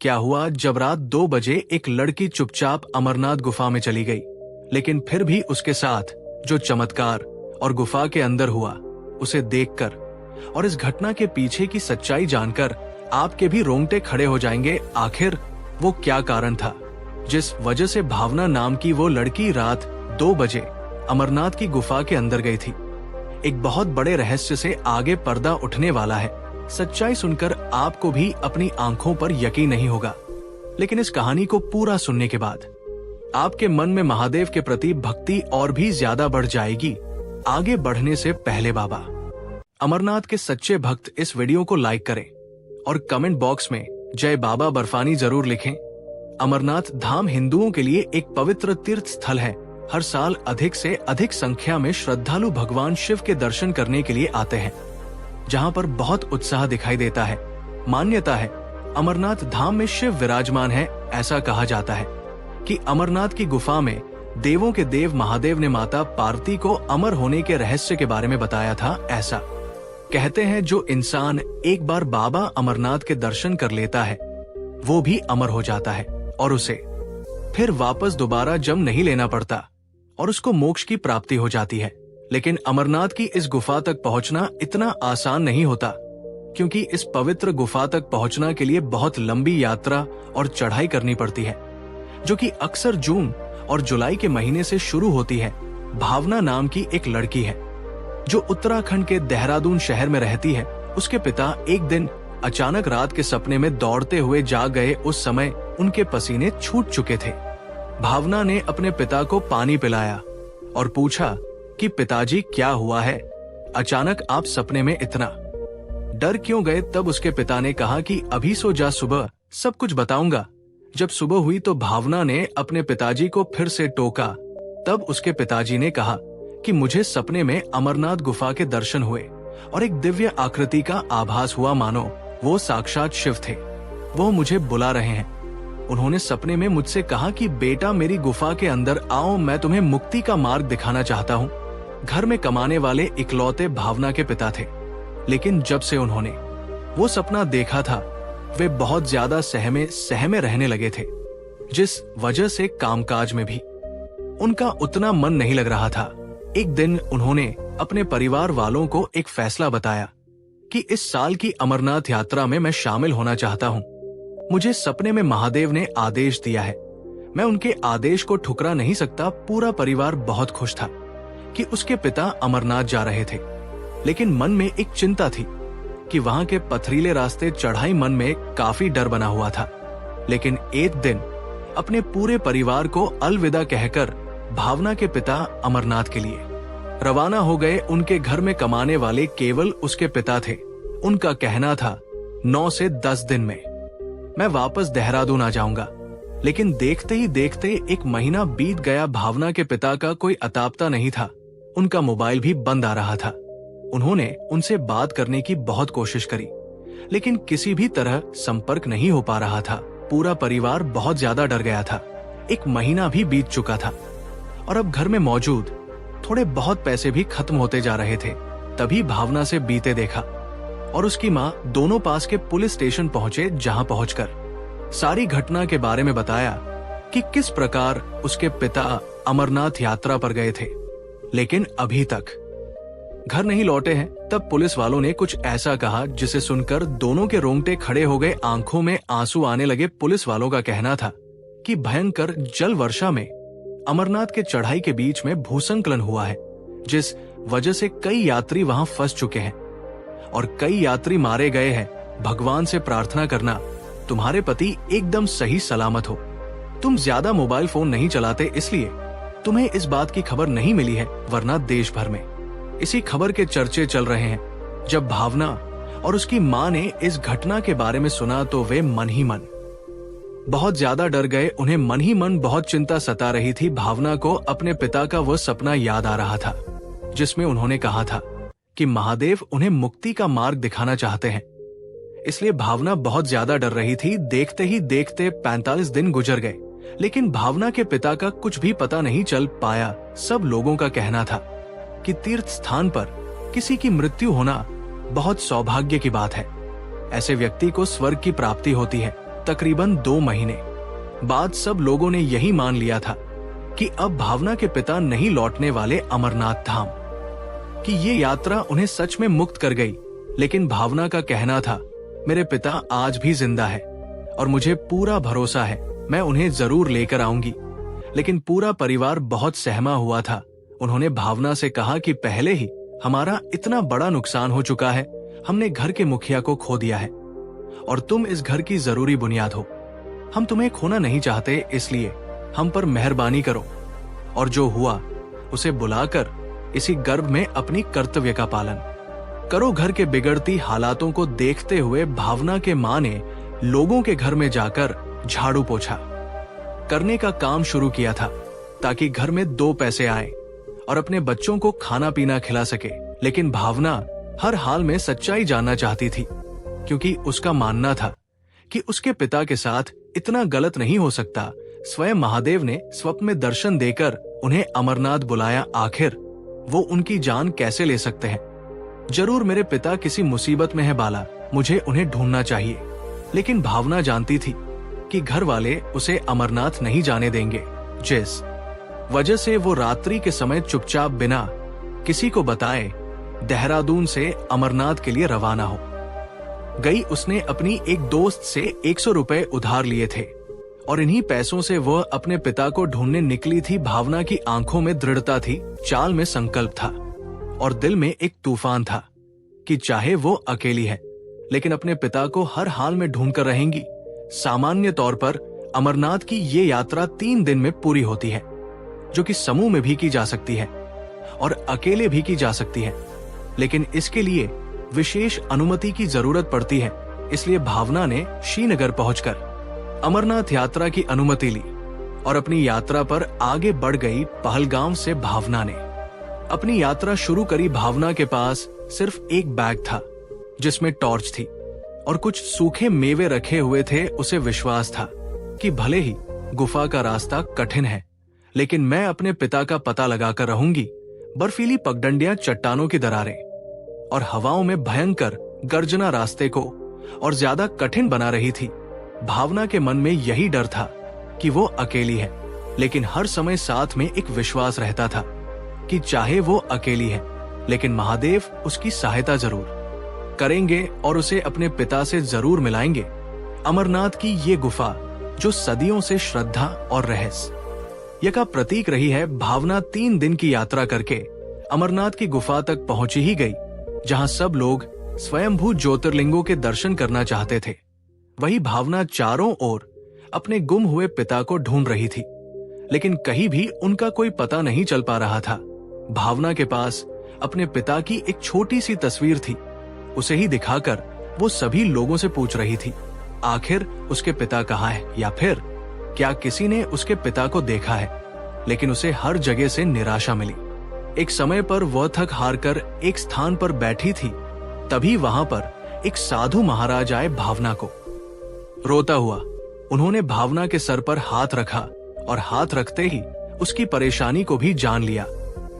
क्या हुआ जब रात 2 बजे एक लड़की चुपचाप अमरनाथ गुफा में चली गई, लेकिन फिर भी उसके साथ जो चमत्कार और गुफा के अंदर हुआ, उसे देखकर और इस घटना के पीछे की सच्चाई जानकर आपके भी रोंगटे खड़े हो जाएंगे। आखिर वो क्या कारण था जिस वजह से भावना नाम की वो लड़की रात 2 बजे अमरनाथ की गुफा के अंदर गई थी। एक बहुत बड़े रहस्य से आगे पर्दा उठने वाला है। सच्चाई सुनकर आपको भी अपनी आंखों पर यकीन नहीं होगा, लेकिन इस कहानी को पूरा सुनने के बाद आपके मन में महादेव के प्रति भक्ति और भी ज्यादा बढ़ जाएगी। आगे बढ़ने से पहले बाबा अमरनाथ के सच्चे भक्त इस वीडियो को लाइक करें और कमेंट बॉक्स में जय बाबा बर्फानी जरूर लिखें। अमरनाथ धाम हिंदुओं के लिए एक पवित्र तीर्थ स्थल है। हर साल अधिक से अधिक संख्या में श्रद्धालु भगवान शिव के दर्शन करने के लिए आते हैं, जहां पर बहुत उत्साह दिखाई देता है। मान्यता है अमरनाथ धाम में शिव विराजमान है। ऐसा कहा जाता है कि अमरनाथ की गुफा में देवों के देव महादेव ने माता पार्वती को अमर होने के रहस्य के बारे में बताया था। ऐसा कहते हैं जो इंसान एक बार बाबा अमरनाथ के दर्शन कर लेता है वो भी अमर हो जाता है और उसे फिर वापस दोबारा जन्म नहीं लेना पड़ता और उसको मोक्ष की प्राप्ति हो जाती है। लेकिन अमरनाथ की इस गुफा तक पहुंचना इतना आसान नहीं होता, क्योंकि इस पवित्र गुफा तक पहुंचना के लिए बहुत लंबी यात्रा और चढ़ाई करनी पड़ती है, जो कि अक्सर जून और जुलाई के महीने से शुरू होती है। भावना नाम की एक लड़की है जो उत्तराखंड के देहरादून शहर में रहती है। उसके पिता एक दिन अचानक रात के सपने में दौड़ते हुए जाग गए। उस समय उनके पसीने छूट चुके थे। भावना ने अपने पिता को पानी पिलाया और पूछा कि पिताजी क्या हुआ है, अचानक आप सपने में इतना डर क्यों गए। तब उसके पिता ने कहा कि अभी सो जा, सुबह सब कुछ बताऊंगा। जब सुबह हुई तो भावना ने अपने पिताजी को फिर से टोका। तब उसके पिताजी ने कहा कि मुझे सपने में अमरनाथ गुफा के दर्शन हुए और एक दिव्य आकृति का आभास हुआ, मानो वो साक्षात शिव थे। वो मुझे बुला रहे हैं। उन्होंने सपने में मुझसे कहा कि बेटा मेरी गुफा के अंदर आओ, मैं तुम्हें मुक्ति का मार्ग दिखाना चाहता हूँ। घर में कमाने वाले इकलौते भावना के पिता थे, लेकिन जब से उन्होंने वो सपना देखा था वे बहुत ज्यादा सहमे रहने लगे थे, जिस वजह से कामकाज में भी उनका उतना मन नहीं लग रहा था। एक दिन उन्होंने अपने परिवार वालों को एक फैसला बताया कि इस साल की अमरनाथ यात्रा में मैं शामिल होना चाहता हूँ। मुझे सपने में महादेव ने आदेश दिया है, मैं उनके आदेश को ठुकरा नहीं सकता। पूरा परिवार बहुत खुश था कि उसके पिता अमरनाथ जा रहे थे, लेकिन मन में एक चिंता थी कि वहां के पथरीले रास्ते, चढ़ाई मन में काफी डर बना हुआ था। लेकिन एक दिन अपने पूरे परिवार को अलविदा कहकर भावना के पिता अमरनाथ के लिए रवाना हो गए। उनके घर में कमाने वाले केवल उसके पिता थे। उनका कहना था 9 से 10 दिन में मैं वापस देहरादून आ जाऊंगा। लेकिन देखते ही देखते 1 महीना बीत गया। भावना के पिता का कोई अतापता नहीं था। उनका मोबाइल भी बंद आ रहा था। उन्होंने उनसे बात करने की बहुत कोशिश करी, लेकिन किसी भी तरह संपर्क नहीं हो पा रहा था। पूरा परिवार बहुत ज्यादा डर गया था। 1 महीना भी बीत चुका था और अब घर में मौजूद थोड़े बहुत पैसे भी खत्म होते जा रहे थे। तभी भावना से बीते देखा और उसकी माँ दोनों पास के पुलिस स्टेशन पहुंचे, जहां पहुंचकर सारी घटना के बारे में बताया कि किस प्रकार उसके पिता अमरनाथ यात्रा पर गए थे, लेकिन अभी तक घर नहीं लौटे हैं। तब पुलिस वालों ने कुछ ऐसा कहा जिसे सुनकर दोनों के रोंगटे खड़े हो गए, आंखों में आंसू आने लगे। पुलिस वालों का कहना था कि भयंकर जल वर्षा में अमरनाथ के चढ़ाई के बीच में भूसंकलन हुआ है, जिस वजह से कई यात्री वहां फंस चुके हैं और कई यात्री मारे गए हैं। भगवान से प्रार्थना करना तुम्हारे पति एकदम सही सलामत हो। तुम ज्यादा मोबाइल फोन नहीं चलाते, इसलिए तुम्हें इस बात की खबर नहीं मिली है, वरना देश भर में इसी खबर के चर्चे चल रहे हैं। जब भावना और उसकी माँ ने इस घटना के बारे में सुना तो वे मन ही मन बहुत ज्यादा डर गए। उन्हें मन ही मन बहुत चिंता सता रही थी। भावना को अपने पिता का वह सपना याद आ रहा था जिसमें उन्होंने कहा था कि महादेव उन्हें मुक्ति का मार्ग दिखाना चाहते हैं। इसलिए भावना बहुत ज्यादा डर रही थी। देखते ही देखते 45 दिन गुजर गए, लेकिन भावना के पिता का कुछ भी पता नहीं चल पाया। सब लोगों का कहना था कि तीर्थ स्थान पर किसी की मृत्यु होना बहुत सौभाग्य की बात है। ऐसे व्यक्ति को स्वर्ग की प्राप्ति होती है। तकरीबन 2 महीने बाद सब लोगों ने यही मान लिया था कि अब भावना के पिता नहीं लौटने वाले अमरनाथ धाम, कि ये यात्रा उन्हें सच में मुक्त कर गई। लेकिन भावना का कहना था, मेरे पिता आज भी जिंदा है और मुझे पूरा भरोसा है मैं उन्हें जरूर लेकर आऊंगी। लेकिन पूरा परिवार बहुत सहमा हुआ था। उन्होंने भावना से कहा कि पहले ही हमारा इतना बड़ा नुकसान हो चुका है, हमने घर के मुखिया को खो दिया है और तुम इस घर की जरूरी बुनियाद हो। हम तुम्हें खोना नहीं चाहते, इसलिए हम पर मेहरबानी करो और जो हुआ उसे बुलाकर इसी गर्भ में अपनी कर्तव्य का पालन करो। घर के बिगड़ती हालातों को देखते हुए भावना के मां ने लोगों के घर में जाकर झाड़ू पोछा करने का काम शुरू किया था ताकि घर में 2 पैसे आए और अपने बच्चों को खाना पीना खिला सके। लेकिन भावना हर हाल में सच्चाई जानना चाहती थी, क्योंकि उसका मानना था कि उसके पिता के साथ इतना गलत नहीं हो सकता। स्वयं महादेव ने स्वप्न में दर्शन देकर उन्हें अमरनाथ बुलाया। आखिर वो उनकी जान कैसे ले सकते हैं? जरूर मेरे पिता किसी मुसीबत में है बाला, मुझे उन्हें ढूंढना चाहिए। लेकिन भावना जानती थी कि घर वाले उसे अमरनाथ नहीं जाने देंगे, जिस वजह से वो रात्रि के समय चुपचाप बिना किसी को बताए देहरादून से अमरनाथ के लिए रवाना हो गई। उसने अपनी एक दोस्त से 100 रुपए उधार लिए थे और इन्हीं पैसों से वह अपने पिता को ढूंढने निकली थी। भावना की आंखों में दृढ़ता थी, चाल में संकल्प था और दिल में एक तूफान था कि चाहे वो अकेली है लेकिन अपने पिता को हर हाल में ढूंढ कर रहेंगी। सामान्य तौर पर अमरनाथ की ये यात्रा 3 दिन में पूरी होती है, जो कि समूह में भी की जा सकती है और अकेले भी की जा सकती है। लेकिन इसके लिए विशेष अनुमति की जरूरत पड़ती है। इसलिए भावना ने श्रीनगर पहुंचकर अमरनाथ यात्रा की अनुमति ली और अपनी यात्रा पर आगे बढ़ गई। पहलगाम से भावना ने अपनी यात्रा शुरू करी। भावना के पास सिर्फ एक बैग था जिसमें टॉर्च थी और कुछ सूखे मेवे रखे हुए थे। उसे विश्वास था कि भले ही गुफा का रास्ता कठिन है, लेकिन मैं अपने पिता का पता लगाकर रहूंगी। बर्फीली पगडंडियां, चट्टानों की दरारें और हवाओं में भयंकर गर्जना रास्ते को और ज्यादा कठिन बना रही थी। भावना के मन में यही डर था कि वो अकेली है, लेकिन हर समय साथ में एक विश्वास रहता था कि चाहे वो अकेली है लेकिन महादेव उसकी सहायता जरूर करेंगे और उसे अपने पिता से जरूर मिलाएंगे। अमरनाथ की ये गुफा जो सदियों से श्रद्धा और रहस्य का प्रतीक रही है। भावना 3 दिन की यात्रा करके अमरनाथ की गुफा तक पहुंची ही गई, जहां सब लोग स्वयंभू ज्योतिर्लिंगों के दर्शन करना चाहते थे। वही भावना चारों ओर अपने गुम हुए पिता को ढूंढ रही थी, लेकिन कहीं भी उनका कोई पता नहीं चल पा रहा था। भावना के पास अपने पिता की एक छोटी सी तस्वीर थी। उसे ही दिखाकर वो सभी लोगों से पूछ रही थी, आखिर उसके पिता कहाँ है, या फिर क्या किसी ने उसके पिता को देखा है। लेकिन उसे हर जगह से निराशा मिली। एक समय पर वह थक हारकर एक स्थान पर बैठी थी। तभी वहां पर एक साधु महाराज आए। भावना को रोता हुआ उन्होंने भावना के सर पर हाथ रखा और हाथ रखते ही उसकी परेशानी को भी जान लिया।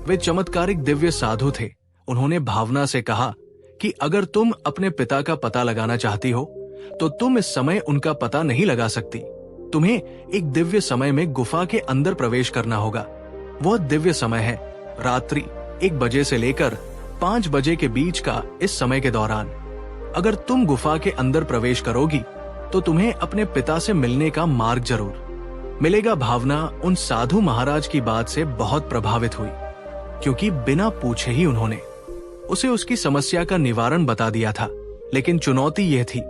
वे चमत्कारिक दिव्य साधु थे। उन्होंने भावना से कहा कि अगर तुम अपने पिता का पता लगाना चाहती हो तो तुम इस समय उनका पता नहीं लगा सकती। तुम्हें एक दिव्य समय में गुफा के अंदर प्रवेश करना होगा। वह दिव्य समय है रात्रि 1 बजे से लेकर 5 बजे के बीच का। इस समय के दौरान अगर तुम गुफा के अंदर प्रवेश करोगी तो तुम्हें अपने पिता से मिलने का मार्ग जरूर मिलेगा। भावना उन साधु महाराज की बात से बहुत प्रभावित हुई, क्योंकि बिना पूछे ही उन्होंने उसे उसकी समस्या का निवारण बता दिया था। लेकिन चुनौती यह थी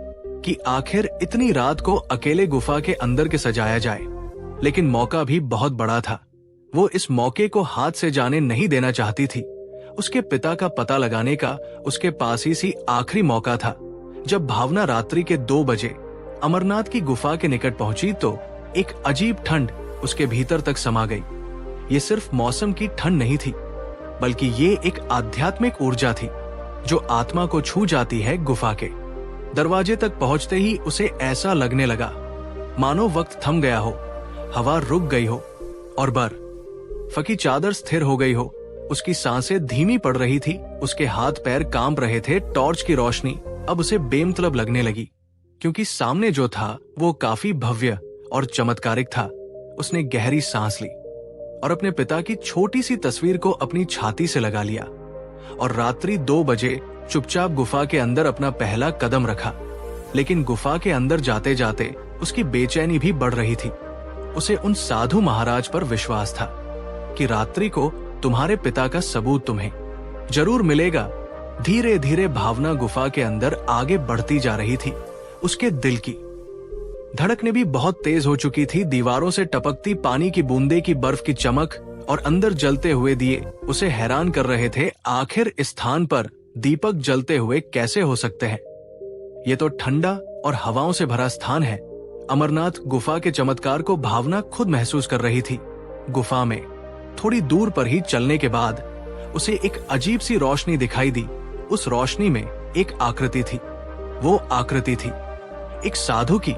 कि आखिर इतनी रात को अकेले गुफा के अंदर के सजाया जाए। लेकिन मौका भी बहुत बड़ा था। वो इस मौके को हाथ से जाने नहीं देना चाहती थी। उसके पिता का पता लगाने का उसके पास ही आखिरी मौका था। जब भावना रात्रि के 2 बजे अमरनाथ की गुफा के निकट पहुंची तो एक अजीब ठंड उसके भीतर तक समा गई। ये सिर्फ मौसम की ठंड नहीं थी, बल्कि ये एक आध्यात्मिक ऊर्जा थी जो आत्मा को छू जाती है। गुफा के दरवाजे तक पहुंचते ही उसे ऐसा लगने लगा मानो वक्त थम गया हो, हवा रुक गई हो और बर्फ की चादर स्थिर हो गई हो। उसकी सांसें धीमी पड़ रही थी, उसके हाथ पैर कांप रहे थे। टॉर्च की रोशनी अब उसे बेमतलब लगने लगी। क्योंकि सामने जो था वो काफी भव्य और चमत्कारिक था। उसने गहरी सांस ली और अपने पिता की छोटी सी तस्वीर को अपनी छाती से लगा लिया और रात्रि 2 बजे चुपचाप गुफा के अंदर अपना पहला कदम रखा। लेकिन गुफा के अंदर जाते जाते उसकी बेचैनी भी बढ़ रही थी। उसे उन साधु महाराज पर विश्वास था कि रात्रि को तुम्हारे पिता का सबूत तुम्हें जरूर मिलेगा। धीरे धीरे भावना गुफा के अंदर आगे बढ़ती जा रही थी। उसके दिल की धड़कनें भी बहुत तेज हो चुकी थी। दीवारों से टपकती पानी की बूंदे की बर्फ की चमक और अंदर जलते हुए दिए उसे हैरान कर रहे थे। आखिर इस स्थान पर दीपक जलते हुए कैसे हो सकते हैं? ये तो ठंडा और हवाओं से भरा स्थान है। अमरनाथ गुफा के चमत्कार को भावना खुद महसूस कर रही थी। गुफा में थोड़ी दूर पर ही चलने के बाद उसे एक अजीब सी रोशनी दिखाई दी। उस रोशनी में एक आकृति थी। वो आकृति थी एक साधु की,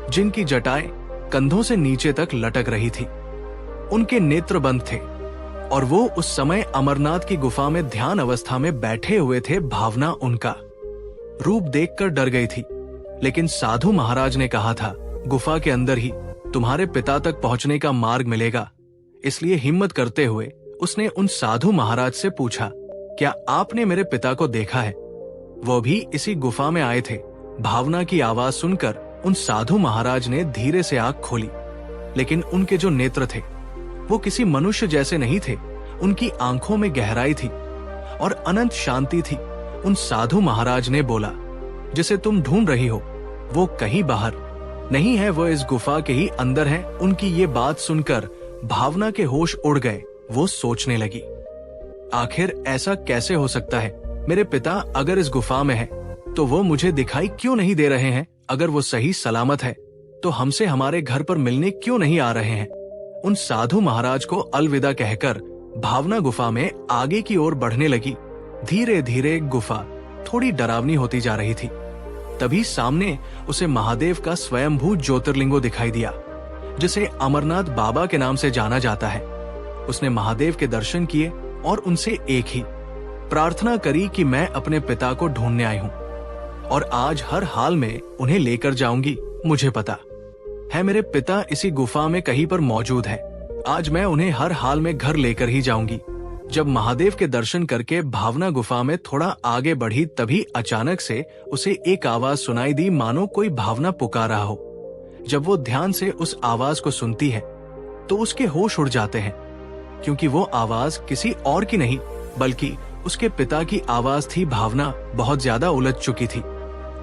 जिनकी जटाएं कंधों से नीचे तक लटक रही थी। उनके नेत्र बंद थे और वो उस समय अमरनाथ की गुफा में ध्यान अवस्था में बैठे हुए थे। भावना उनका रूप देखकर डर गई थी, लेकिन साधु महाराज ने कहा था, गुफा के अंदर ही तुम्हारे पिता तक पहुंचने का मार्ग मिलेगा। इसलिए हिम्मत करते हुए उसने उन साधु महाराज से पूछा, क्या आपने मेरे पिता को देखा है? वो भी इसी गुफा में आए थे। भावना की आवाज सुनकर उन साधु महाराज ने धीरे से आंख खोली, लेकिन उनके जो नेत्र थे वो किसी मनुष्य जैसे नहीं थे। उनकी आंखों में गहराई थी और अनंत शांति थी। उन साधु महाराज ने बोला, जिसे तुम ढूंढ रही हो वो कहीं बाहर नहीं है, वो इस गुफा के ही अंदर है। उनकी ये बात सुनकर भावना के होश उड़ गए। वो सोचने लगी, आखिर ऐसा कैसे हो सकता है? मेरे पिता अगर इस गुफा में है तो वो मुझे दिखाई क्यों नहीं दे रहे हैं? अगर वो सही सलामत है तो हमसे हमारे घर पर मिलने क्यों नहीं आ रहे हैं? उन साधु महाराज को अलविदा कहकर भावना गुफा में आगे की ओर बढ़ने लगी। धीरे धीरे गुफा थोड़ी डरावनी होती जा रही थी। तभी सामने उसे महादेव का स्वयंभू ज्योतिर्लिंगो दिखाई दिया, जिसे अमरनाथ बाबा के नाम से जाना जाता है। उसने महादेव के दर्शन किए और उनसे एक ही प्रार्थना करी कि मैं अपने पिता को ढूंढने आई हूँ और आज हर हाल में उन्हें लेकर जाऊंगी। मुझे पता है मेरे पिता इसी गुफा में कहीं पर मौजूद है। आज मैं उन्हें हर हाल में घर लेकर ही जाऊंगी। जब महादेव के दर्शन करके भावना गुफा में थोड़ा आगे बढ़ी, तभी अचानक से उसे एक आवाज सुनाई दी, मानो कोई भावना पुकार रहा हो। जब वो ध्यान से उस आवाज को सुनती है तो उसके होश उड़ जाते हैं, क्योंकि वो आवाज किसी और की नहीं बल्कि उसके पिता की आवाज थी। भावना बहुत ज्यादा उलझ चुकी थी,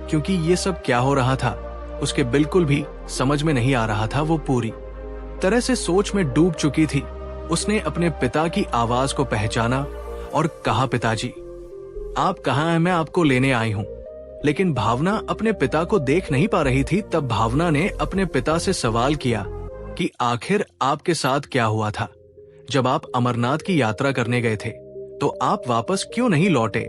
क्योंकि ये सब क्या हो रहा था उसके बिल्कुल भी समझ में नहीं आ रहा था। वो पूरी तरह से सोच में डूब चुकी थी। उसने अपने पिता की आवाज को पहचाना और कहा, पिताजी आप कहाँ हैं? मैं आपको लेने आई हूँ। लेकिन भावना अपने पिता को देख नहीं पा रही थी। तब भावना ने अपने पिता से सवाल किया कि आखिर आपके साथ क्या हुआ था? जब आप अमरनाथ की यात्रा करने गए थे तो आप वापस क्यों नहीं लौटे?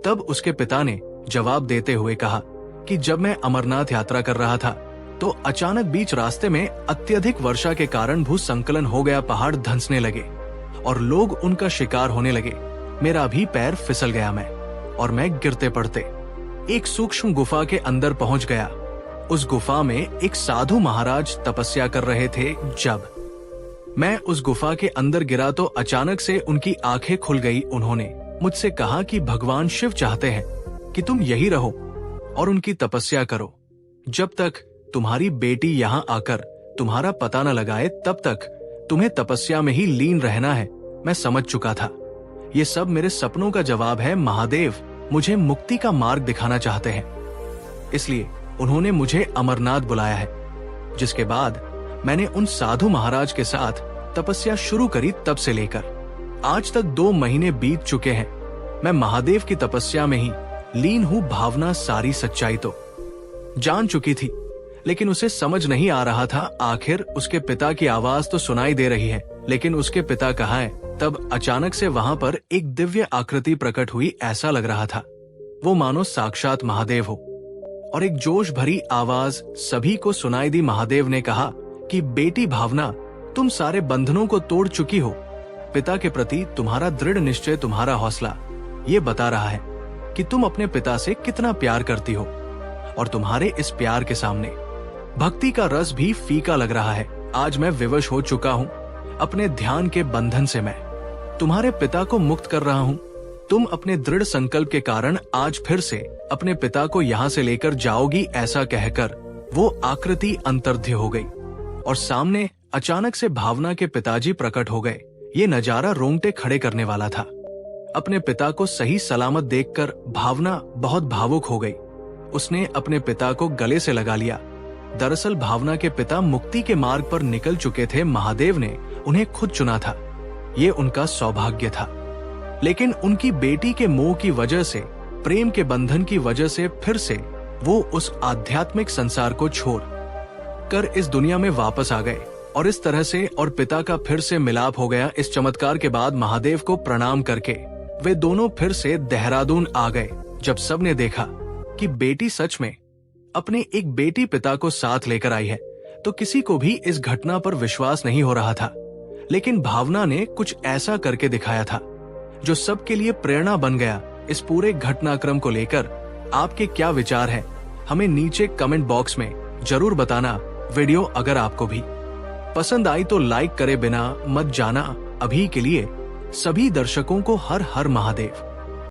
तब उसके पिता ने जवाब देते हुए कहा कि जब मैं अमरनाथ यात्रा कर रहा था तो अचानक बीच रास्ते में अत्यधिक वर्षा के कारण भूसंकलन हो गया। पहाड़ धंसने लगे और लोग उनका शिकार होने लगे। मेरा भी पैर फिसल गया और मैं गिरते पड़ते एक सूक्ष्म गुफा के अंदर पहुंच गया। उस गुफा में एक साधु महाराज तपस्या कर रहे थे। जब मैं उस गुफा के अंदर गिरा तो अचानक से उनकी आंखें खुल गई। उन्होंने मुझसे कहा कि भगवान शिव चाहते हैं कि तुम यही रहो और उनकी तपस्या करो। जब तक तुम्हारी बेटी यहाँ आकर तुम्हारा पता न लगाए तब तक तुम्हें तपस्या में ही लीन रहना है। मैं समझ चुका था, ये सब मेरे सपनों का जवाब है। महादेव मुझे मुक्ति का मार्ग दिखाना चाहते हैं, इसलिए उन्होंने मुझे अमरनाथ बुलाया है। जिसके बाद मैंने उन साधु महाराज के साथ तपस्या शुरू करी। तब से लेकर आज तक 2 महीने बीत चुके हैं। मैं महादेव की तपस्या में ही लीन हूँ। भावना सारी सच्चाई तो जान चुकी थी, लेकिन उसे समझ नहीं आ रहा था। आखिर उसके पिता की आवाज तो सुनाई दे रही है, लेकिन उसके पिता कहाँ हैं? तब अचानक से वहां पर एक दिव्य आकृति प्रकट हुई। ऐसा लग रहा था वो मानो साक्षात महादेव हो, और एक जोश भरी आवाज सभी को सुनाई दी। महादेव ने कहा कि बेटी भावना, तुम सारे बंधनों को तोड़ चुकी हो। पिता के प्रति तुम्हारा दृढ़ निश्चय, तुम्हारा हौसला ये बता रहा है कि तुम अपने पिता से कितना प्यार करती हो और तुम्हारे इस प्यार के सामने भक्ति का रस भी फीका लग रहा है। आज मैं विवश हो चुका हूँ। अपने ध्यान के बंधन से मैं तुम्हारे पिता को मुक्त कर रहा हूँ। तुम अपने दृढ़ संकल्प के कारण आज फिर से अपने पिता को यहाँ से लेकर जाओगी, ऐसा कहकर वो आकृति अंतर्ध्य हो गई और सामने अचानक से भावना के पिताजी प्रकट हो गए। ये नजारा रोंगटे खड़े करने वाला था। अपने पिता को सही सलामत देखकर भावना बहुत भावुक हो गई। उसने अपने पिता को गले से लगा लिया। दरअसल भावना के पिता मुक्ति के मार्ग पर निकल चुके थे। महादेव ने उन्हें खुद चुना था। ये उनका सौभाग्य था। लेकिन उनकी बेटी के मोह की वजह से, प्रेम के बंधन की वजह से फिर से वो उस आध्यात्मिक संसार को छोड़ कर इस दुनिया में वापस आ गए और इस तरह से और पिता का फिर से मिलाप हो गया। इस चमत्कार के बाद महादेव को प्रणाम करके वे दोनों फिर से देहरादून आ गए। जब सबने देखा कि बेटी सच में अपने एक बेटी पिता को साथ लेकर आई है, तो किसी को भी इस घटना पर विश्वास नहीं हो रहा था। लेकिन भावना ने कुछ ऐसा करके दिखाया था जो सबके लिए प्रेरणा बन गया। इस पूरे घटनाक्रम को लेकर आपके क्या विचार हैं? हमें नीचे कमेंट बॉक्स में जरूर बताना। वीडियो अगर आपको भी पसंद आई तो लाइक करे बिना मत जाना। अभी के लिए सभी दर्शकों को हर हर महादेव।